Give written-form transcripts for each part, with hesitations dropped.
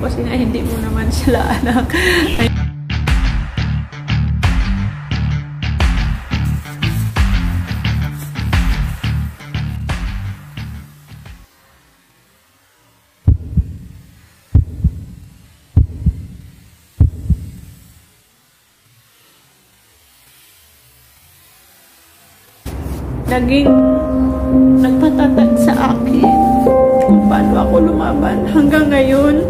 kasi nga hindi mo naman sila anak. Naging nagpatatag sa akin kung paano ako lumaban hanggang ngayon.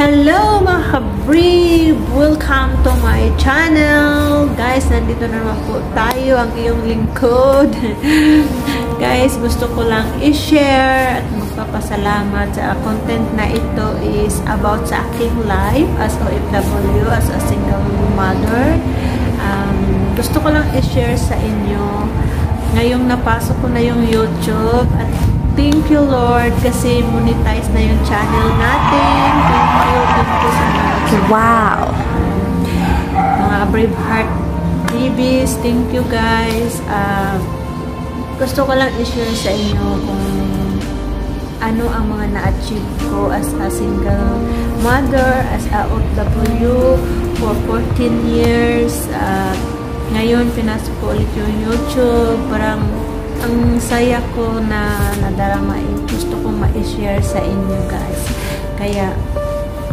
Hello mga ka-brave! Welcome to my channel! Guys, nandito naman po tayo, ang iyong lingkod. Guys, gusto ko lang i-share at magpapasalamat sa content na ito is about sa aking life as OFW, as a single mother. Gusto ko lang i-share sa inyo. Ngayong napasok ko na yung YouTube at thank you Lord kasi monetize na yung channel natin. Thank you so much. Wow! Mga Brave Heart babies, thank you guys. Gusto ko lang i-share sa inyo kung ano ang mga na-achieve ko as a single mother, as a OFW for 14 years. Ngayon, pinasok ko ulit yung YouTube. Parang ang saya ko na nadarama gusto kong ma-share sa inyo guys. Kaya,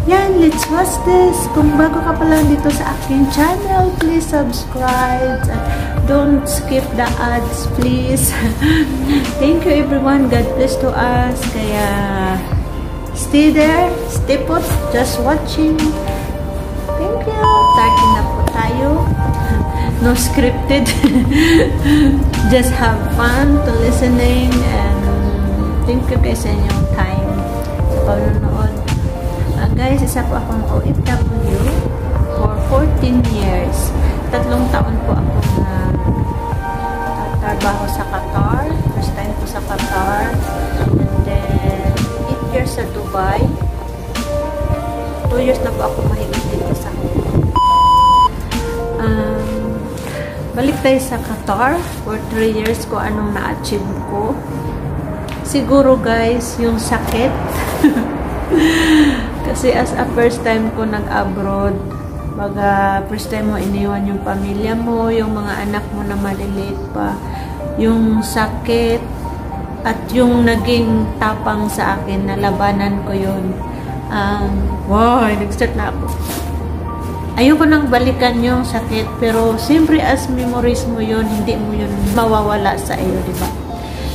yan, let's watch this. Kung bago ka pa lang dito sa aking channel, please subscribe. Don't skip the ads, please. Thank you everyone. God bless to us. Kaya, stay there. Stay put. Just watching. Thank you. Starting na po tayo. No scripted. Just have fun to listening and thank you guys sa inyong time sa panonood. Guys, isa po akong OFW for 14 years. 3 taon po ako na trabaho sa Qatar. First time po sa Qatar. And then 8 years sa Dubai. 2 years na po ako mahigit dito sa balik tayo sa Qatar. For 3 years ko anong na-achieve ko. Siguro guys, yung sakit. Kasi as a first time ko nag-abroad, first time mo iniwan yung pamilya mo, yung mga anak mo na maliliit pa. Yung sakit at yung naging tapang sa akin, nalabanan ko yun. Wow, nag-start na ako. Ayoko nang balikan yung sakit, pero siyempre as memories mo yun, hindi mo yun mawawala sa iyo, di ba?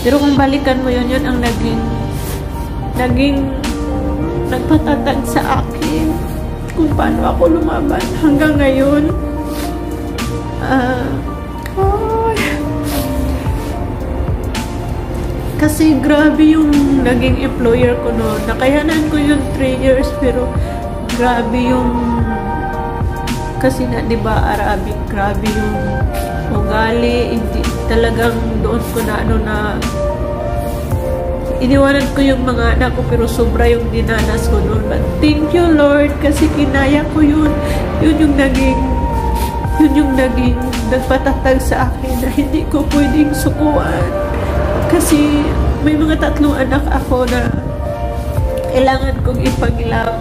Pero kung balikan mo yun, yun ang naging nagpatatag sa akin kung paano ako lumaban hanggang ngayon. Kasi grabe yung naging employer ko noon. Nakayanan ko yung 3 years, pero grabe yung kasi na, di ba, Arabic, grabe yung ugali, hindi, talagang doon ko na, iniwanan ko yung mga anak ko, pero sobra yung dinanas ko noon. But thank you, Lord, kasi kinaya ko yun. Yun yung naging nagpatatag sa akin na hindi ko pwedeng sukuan. Kasi may mga 3 anak ako na kailangan kong ipaglaban.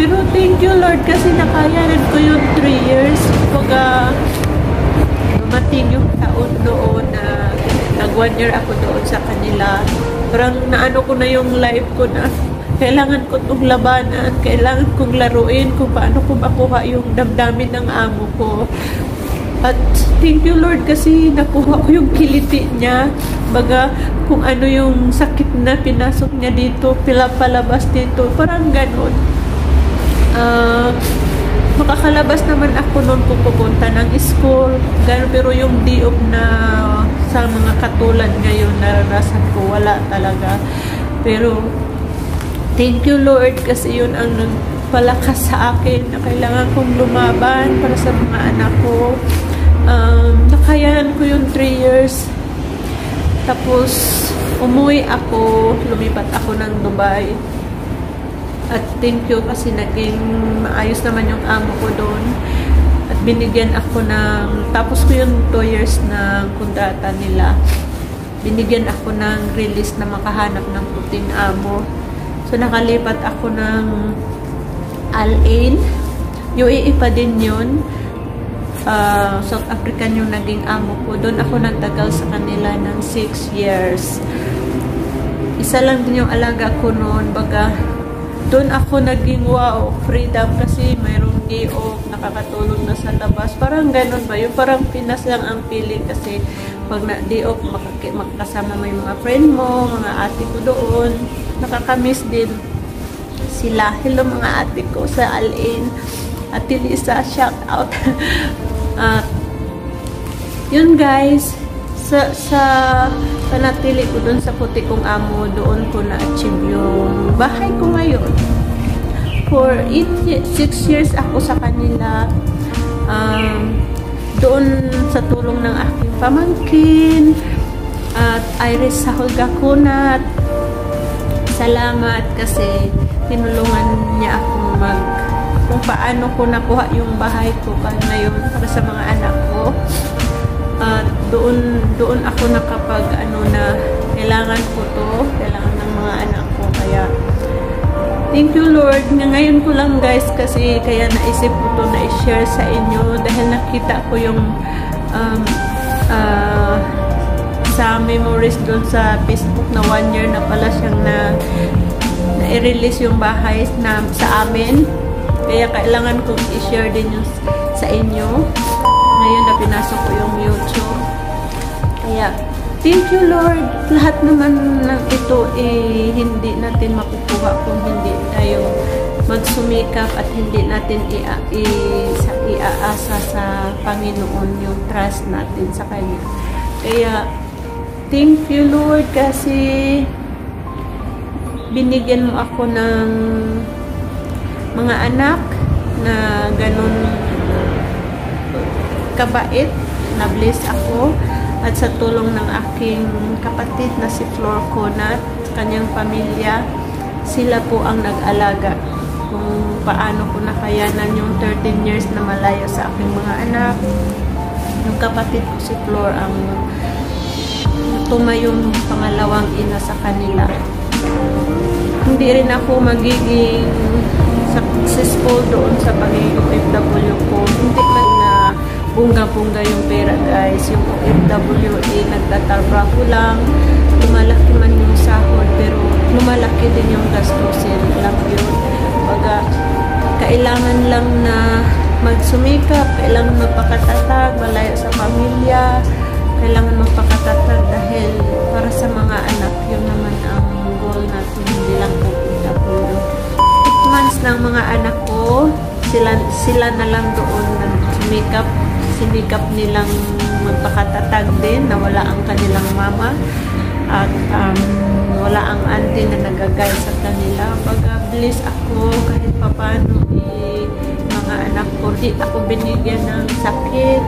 Pero thank you Lord kasi nakayanan ko yung 3 years. Pagka dumating yung taon doon na nag 1 year ako doon sa kanila, parang naano ko na yung life ko na kailangan ko itong labanan, kailangan kong laruin kung paano ko makuha yung damdamin ng amo ko. At thank you Lord kasi nakuha ko yung kiliti niya. Baga kung ano yung sakit na pinasok niya dito, palabas dito, parang ganon. Makakalabas naman ako noon kung pupunta ng school, ganon, pero yung diop na sa mga katulad ngayon naranasan ko, wala talaga. Pero thank you Lord kasi yun ang nagpalakas sa akin na kailangan kong lumaban para sa mga anak ko. Nakayanan ko yung 3 years. Tapos umuwi ako, lumipat ako ng Dubai. At thank you kasi naging maayos naman yung amo ko doon. At binigyan ako ng, tapos ko yung 2 years na kontrata nila. Binigyan ako ng release na makahanap ng puting amo. So nakalipat ako ng Al Ain. UAE pa din yun. South African yung naging amo ko. Doon ako nagtagal sa kanila ng 6 years. Isa lang din yung alaga ko noon. Baga, doon ako naging wow, freedom kasi mayroong day off, nakakatulog na sa labas. Parang ganun ba? Yung parang Pinas lang ang feeling kasi pag na day off, makakasama mo yung mga friend mo, mga ate ko doon. Nakakamiss din sila. Hello mga ate ko sa Al Ain. Ate Lisa, shout out. Yun guys, sa panatili ko dun sa puti kong amo, doon ko na-achieve yung bahay ko ngayon. For 6 years ako sa kanila. Doon sa tulong ng aking pamangkin at Iris sa Hulgakunat. Salamat kasi tinulungan niya akong kung paano ko nakuha yung bahay ko ngayon para sa mga anak ko. Doon ako nakapag na kailangan ko to, kailangan ng mga anak ko. Kaya thank you Lord. Ngayon ko lang guys kasi kaya naisip ko to na i-share sa inyo dahil nakita ko yung sa memories doon sa Facebook na 1 year na pala siyang na-release yung bahay na sa amin. Kaya kailangan kong i-share din yung sa inyo. Ngayon na pinasok ko yung YouTube. Kaya, thank you Lord. Lahat naman ng ito hindi natin makukuha kung hindi tayo magsumikap at hindi natin iaasa sa Panginoon yung trust natin sa Kanya. Kaya, thank you Lord kasi binigyan mo ako ng mga anak na ganun kabait, na bless ako at sa tulong ng aking kapatid na si Flor Conat, kanyang pamilya, sila po ang nag-alaga kung paano ko nakayanan yung 13 years na malayo sa aking mga anak. Yung kapatid ko si Flor ang tumayong pangalawang ina sa kanila. Hindi rin ako magiging successful doon sa pagiging OFW ko. Hindi man na bunga-bunga yung pera guys. Yung OFW nagtatrabaho lang, lumalaki man yung sahod, pero lumalaki din yung gastusin lang yun. Baga, kailangan lang na magsumikap, kailangan magpakatatag, malayo sa pamilya, kailangan magpakatatag dahil para sa mga anak, yun naman ang goal natin, hindi lang OFW. Months ng mga anak ko, sila na lang doon sinikap nilang magpakatatag din na wala ang kanilang mama at wala ang auntie na nagagay sa kanila. Pag-bless ako kahit papano mga anak ko, di ako binigyan ng sakit.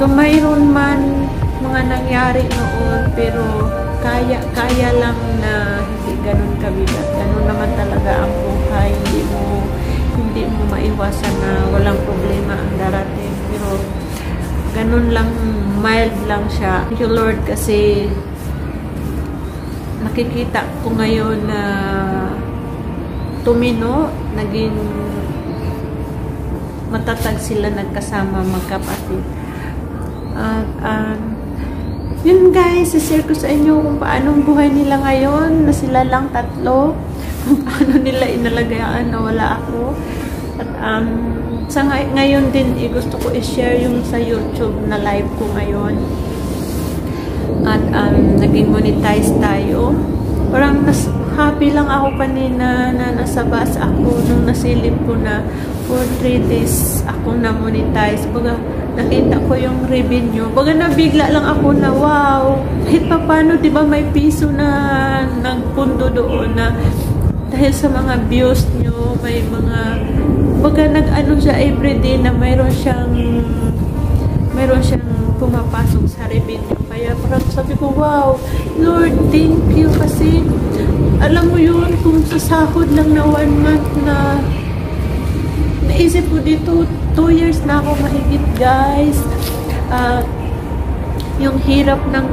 Mayroon man mga nangyari noon pero kaya lang na hindi ganun kabigat. Ganun naman talaga ang buhay. Hindi mo maiwasan na walang problema ang darating. Pero ganun lang, mild lang siya. Thank you Lord kasi nakikita ko ngayon na tumino, naging matatag sila nagkasama magkapatid. Yun guys, share ko sa inyo kung paano ang buhay nila ngayon na sila lang tatlo, kung paano nila inalagayaan na wala ako. At sa ngayon din gusto ko i-share yung sa YouTube na live ko ngayon. At naging monetize tayo. Parang happy lang ako kanina na nasa bus ako nung nasilip ko na for 3 days ako na monetize. Baga, nakita ko yung revenue. Baga nabigla lang ako na wow, kahit pa paano, di ba may piso na nagpundo doon na dahil sa mga views nyo, may mga, baga nag-ano siya everyday na mayroon siyang pumapasok sa revenue. Kaya parang sabi ko, wow, Lord, thank you. Kasi, alam mo yun, kung sa sahod lang na 1 month na naisip ko dito, 2 years na ako mahigit, guys. Yung hirap ng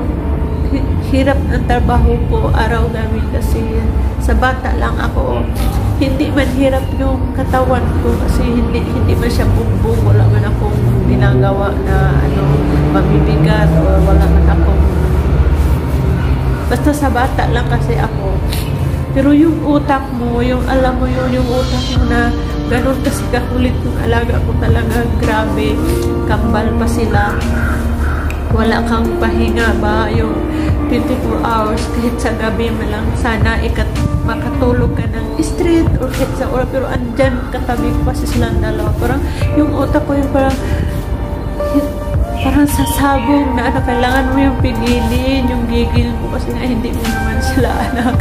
trabaho ko araw gabi kasi sa bata lang ako. Hindi man hirap yung katawan ko kasi hindi man siya bugbog, wala man akong ginagawa na mabibigat o wala man akong, basta sa bata lang kasi ako. Pero yung utak mo, yung alam mo yun, yung utak mo na ganun kasi kakulit yung alaga ko talaga, grabe, kambal pa sila. Wala kang pahinga ba, yung 24 hours, kahit sa gabi mo lang, sana makatulog ka ng street or kahit sa oras, pero andyan katabi pa si silang dalawa. Parang yung utak ko yung parang sasabong na kailangan mo yung pigilin, yung gigil mo kasi nga hindi mo naman sila anak.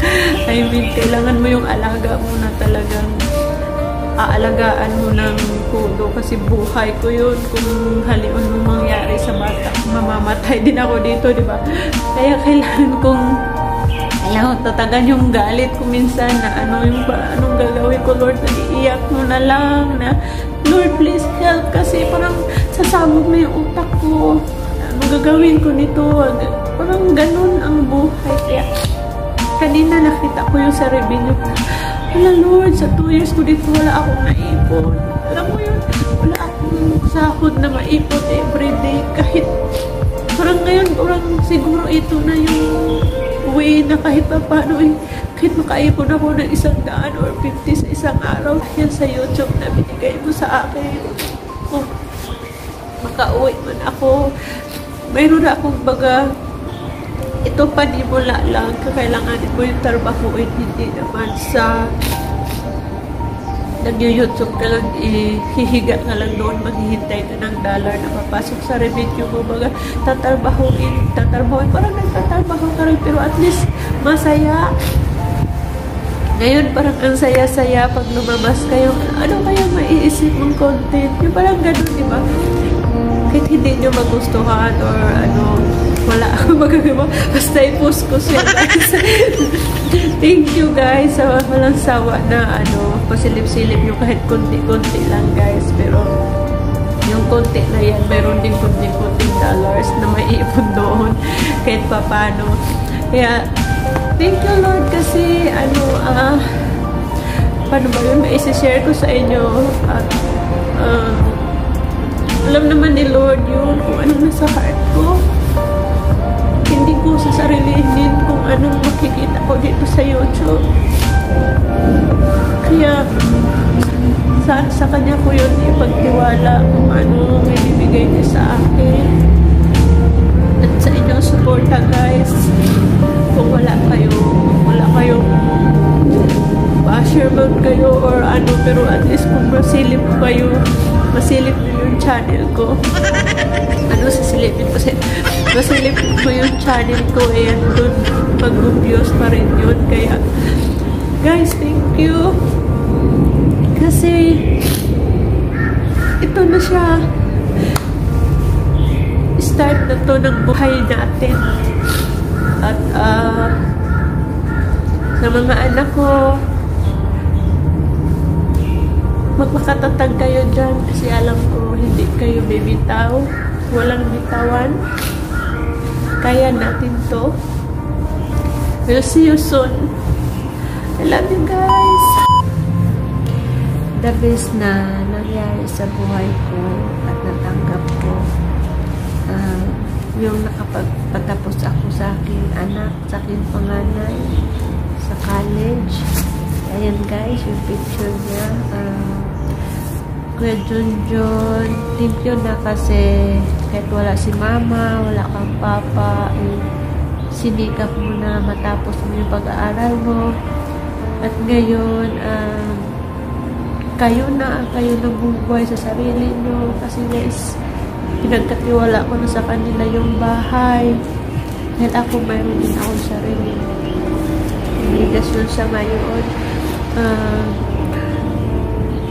I mean, kailangan mo yung alaga mo na talagang aalagaan mo ng kudo kasi buhay ko yun. Kung halion mo mangyari sa bata, mamamatay din ako dito, di ba? Kaya kailangan kong tatagan yung galit ko minsan na anong gagawin ko, Lord, naiiyak mo na lang na Lord, please help kasi parang sasabog na yung utak ko. Anong gagawin ko nito? Parang ganun ang buhay. Kaya kanina nakita ko yung sa revenue. Wala, Lord, sa 2 years ko dito wala akong naipon. Alam mo yun, wala akong sahod na maipon everyday. Kahit parang ngayon, parang siguro ito na yung way na kahit pa paano kahit makaipon ako ng 100 or 50 sa isang araw yan sa YouTube na binigay mo sa akin. Kung makauwi man ako, mayroon na akong baga, ito panimula lang, kakailanganin mo yung trabaho, hindi naman sa nag-YouTube ka lang, hihiga ka lang doon, maghihintay ka ng dollar na papasok sa revenue mo. Baga, tatrabahuin, parang nagtatrabaho ka rin, pero at least masaya. Ngayon, parang ang saya-saya pag lumabas kayo, ano kaya maiisip mong content? Yung parang ganun, di ba? Kahit hindi nyo magustuhan or wala akong magagawa. Basta i-post ko siya, guys. Thank you, guys, sa walang sawa na pasilip-silip nyo kahit konti-konti lang, guys. Pero yung konti na yan, mayroon din konti-konting dollars na maiipon doon kahit papano. Kaya, thank you, Lord, kasi paano ba yun? Maisi-share ko sa inyo at alam naman ni Lord yun kung anong nasa heart ko. Hindi ko sasarilinin kung anong makikita ko dito sa YouTube. Kaya sa kanya ko yun ipagtiwala kung ano may bibigay niya sa akin. At sa inyong suporta, guys. Kung wala kayong basher man kayo or pero at least kung masilip nyo yung channel ko. Sasilipin ko masilip mo yung channel ko, ayan, doon mag-views pa rin yun. Kaya, guys, thank you. Kasi, ito na siya. Start na to ng buhay natin. At, sa mga anak ko, magpakatatag kayo dyan kasi alam ko hindi kayo bibitaw. Walang bitawan. Kaya natin to. We'll see you soon. I love you, guys. The best na nangyari sa buhay ko at natanggap ko yung nakapagpatapos ako sa aking anak, sa aking panganay sa college. Ayan, guys, yung picture niya. Kuya Junjun, thank you na kasi kahit wala si mama, wala kang papa, sinikap mo na matapos mo yung pag-aaral mo. At ngayon, kayo na bumubuhay sa sarili nyo. Kasi guys, pinagkatiwala ko na sa kanila yung bahay. Dahil ako mayroon din akong sarili. Obligasyon sa ngayon.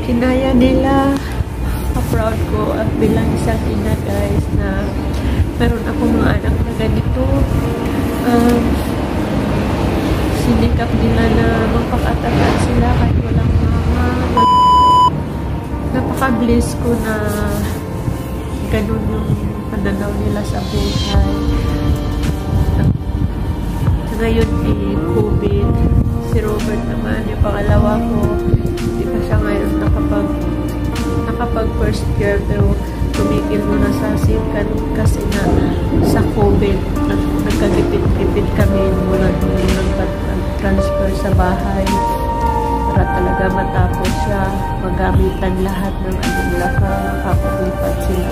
Kinaya nila. Proud ko at bilang isang ina, guys, na meron akong mga anak na ganito. Sinikap nila na magpakatagal sila kahit walang mama. Napaka-bliss ko na ganun yung pananaw nila sa buhay. Ngayon COVID, si Robert naman, yung pangalawa ko, hindi pa siya ngayon nakapag first year, pero tumigil muna sa second kasi na sa COVID nagkagipit-gipit kami mula nung nag-transfer sa bahay para talaga matapos siya, magamitan lahat ng ano nila kapag-lipat sila.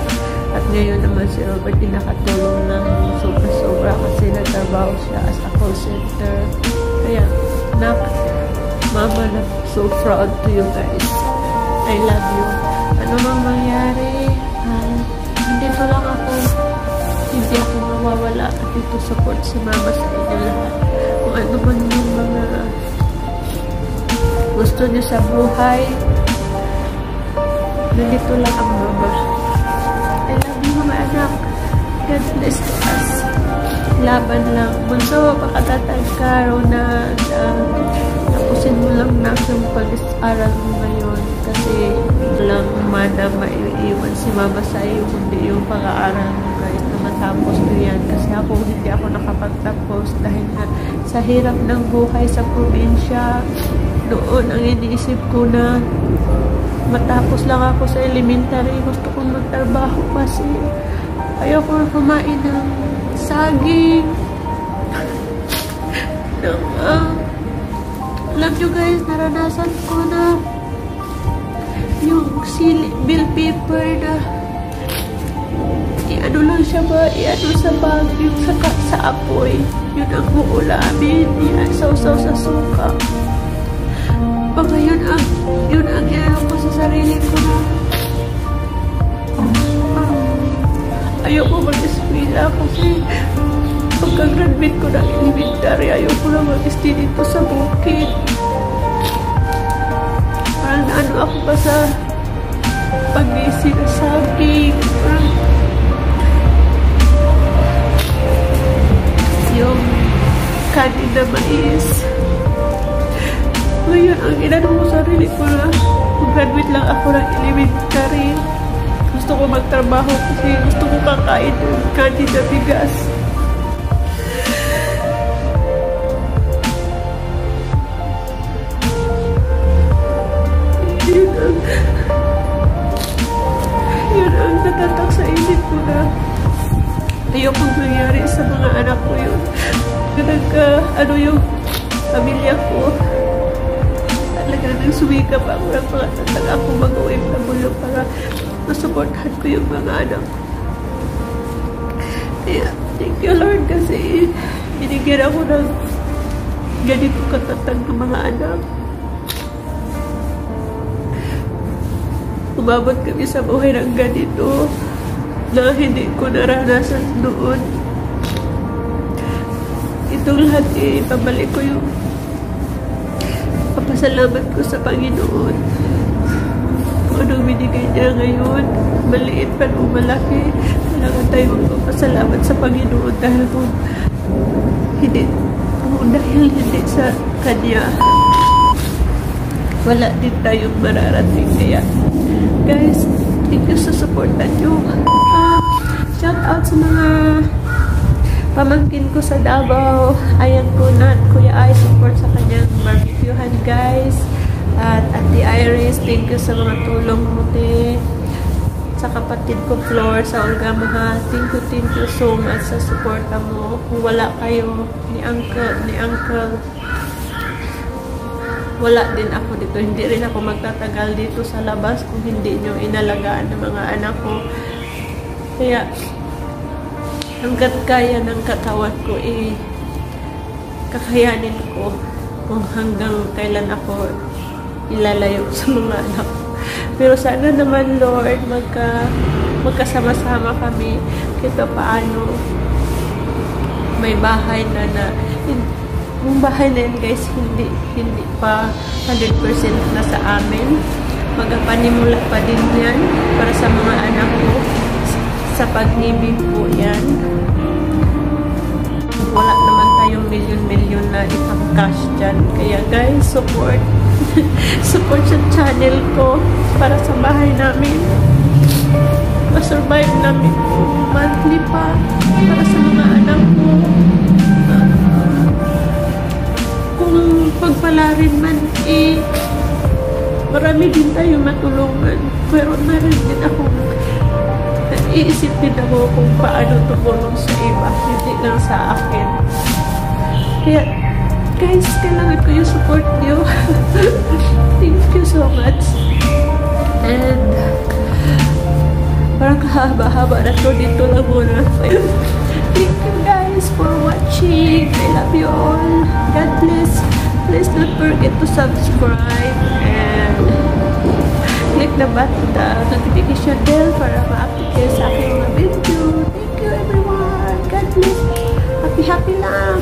At ngayon naman si Robert din nakatulong ng sobra-sobra kasi nagtrabaho siya as a call center. Kaya, mama, na so proud to you guys. I love you. Ano mang mangyari, nandito lang ako. Hindi ako mawawala at ito support si mama sa inyo lahat. Kung ano man yung mga gusto niyo sa buhay, nandito lang ang mama. I love you, mga anak. God bless to us. Laban lang. Bunso, pakatatag ka, Rona. Tapusin mo lang na yung pag-aral mo ngayon kasi lang mana maiiwan si mama sa iyo, kundi yung pag-aaral mo, guys, na matapos ko yan. Kasi ako, hindi ako nakapagtapos dahil na sa hirap ng buhay sa probinsya. Noon, ang iniisip ko na matapos lang ako sa elementary, gusto kong magtrabaho kasi ayoko na kumain ng saging. Alam nyo, guys, naranasan ko na yung bill paper na i-ano lang siya ba, i-ano sa bag, yung sa apoy, yun ang uulamin, i-sausaw sa suka. Baka yun ang iano ko sa sarili ko na ayoko mag-eskwela kasi pagka-graduate ko ng elementary, ayoko na mag-stay dito sa bukid. Parang naano ako pa sa pag-isi na saging. Yung kanin na mais. Ngayon, ang inano ko sa sarili ko na mag-graduate lang ako ng elementary. Gusto ko magtrabaho kasi gusto ko kakain ng kanin na bigas. Yun ang natatak sa isip ko na ayokong nangyari sa mga anak ko yun. Ano yung pamilya ko. Talaga nang sumikap ako ng mga tatag ako mag-uwim na bulong para masuportahan ko yung mga anak ko. Kaya, thank you Lord kasi binigyan ako ng ganito katatag ng mga anak. Umabot kami sa buhay ng ganito na hindi ko naranasan noon. Itong lahat pabalik ko yung papasalamat ko sa Panginoon. Kung anong binigay niya ngayon, maliit pa o malaki, kailangan tayo magpapasalamat sa Panginoon dahil kung hindi sa Kanya, wala din tayong mararating. Kaya guys, thank you sa supportan nyo. Shout out sa mga pamangkin ko sa Davao. Ayan ko na, Kuya Ay, support sa kanyang barbecuehan, guys. At Ate Iris, thank you sa mga tulong mo, te. Sa kapatid ko, Flor, sa Olga Maha, thank you so much sa supporta mo. Kung wala kayo, ni Uncle, wala din ako dito. Hindi rin ako magtatagal dito sa labas kung hindi nyo inalagaan ng mga anak ko. Kaya, hanggat kaya ng katawan ko, kakayanin ko kung hanggang kailan ako ilalayo sa mga anak ko. Pero sana naman, Lord, magkasama-sama kami kita paano may bahay na yung bahay na yun guys hindi pa 100% na sa amin, magapanimula pa din yan para sa mga anak ko, sa pag-ibig po yan. Wala naman tayong milyon na ipang-cash dyan, kaya guys support support sa channel ko para sa bahay namin, ma-survive namin monthly pa para sa mga anak ko. Kung pagpalarin man marami din tayo matulungan, pero meron din akong iisip din ako kung paano tumulong sa iba, hindi lang sa akin. Kaya guys, kailangan ko yung support nyo. Thank you so much. And parang kahaba-haba na to, dito lang muna. Thank you guys for watching. I love you all. God bless. Please don't forget to subscribe and click the notification bell para ma-update kayo sa aking mga video. Thank you everyone. God bless. Happy lang.